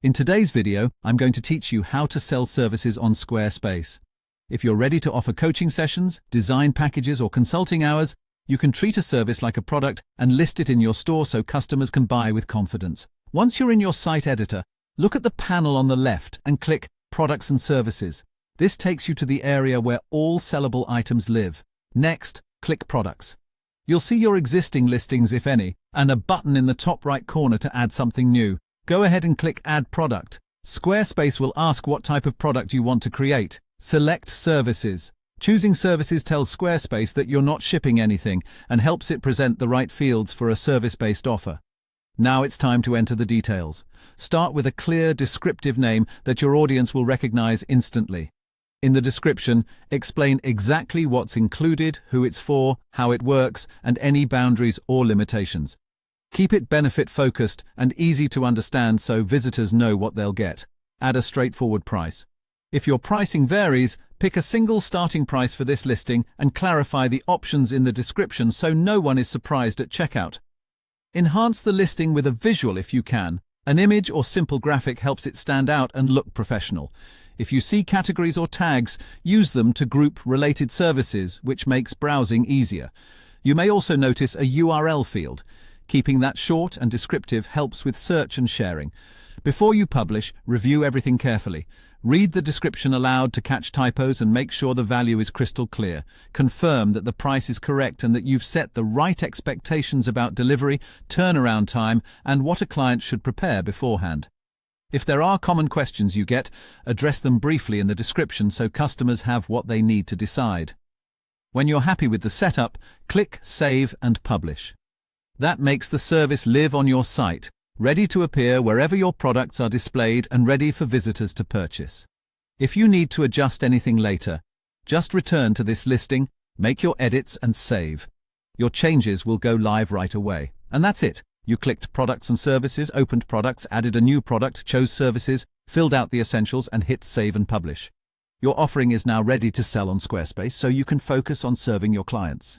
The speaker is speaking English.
In today's video, I'm going to teach you how to sell services on Squarespace. If you're ready to offer coaching sessions, design packages, or consulting hours, you can treat a service like a product and list it in your store so customers can buy with confidence. Once you're in your site editor, look at the panel on the left and click Products and Services. This takes you to the area where all sellable items live. Next, click Products. You'll see your existing listings, if any, and a button in the top right corner to add something new. Go ahead and click Add Product. Squarespace will ask what type of product you want to create. Select Services. Choosing Services tells Squarespace that you're not shipping anything and helps it present the right fields for a service-based offer. Now it's time to enter the details. Start with a clear, descriptive name that your audience will recognize instantly. In the description, explain exactly what's included, who it's for, how it works, and any boundaries or limitations. Keep it benefit-focused and easy to understand so visitors know what they'll get. Add a straightforward price. If your pricing varies, pick a single starting price for this listing and clarify the options in the description so no one is surprised at checkout. Enhance the listing with a visual if you can. An image or simple graphic helps it stand out and look professional. If you see categories or tags, use them to group related services, which makes browsing easier. You may also notice a URL field. Keeping that short and descriptive helps with search and sharing. Before you publish, review everything carefully. Read the description aloud to catch typos and make sure the value is crystal clear. Confirm that the price is correct and that you've set the right expectations about delivery, turnaround time, and what a client should prepare beforehand. If there are common questions you get, address them briefly in the description so customers have what they need to decide. When you're happy with the setup, click Save and Publish. That makes the service live on your site, ready to appear wherever your products are displayed and ready for visitors to purchase. If you need to adjust anything later, just return to this listing, make your edits and save. Your changes will go live right away. And that's it. You clicked Products and Services, opened Products, added a new product, chose Services, filled out the essentials, and hit Save and Publish. Your offering is now ready to sell on Squarespace so you can focus on serving your clients.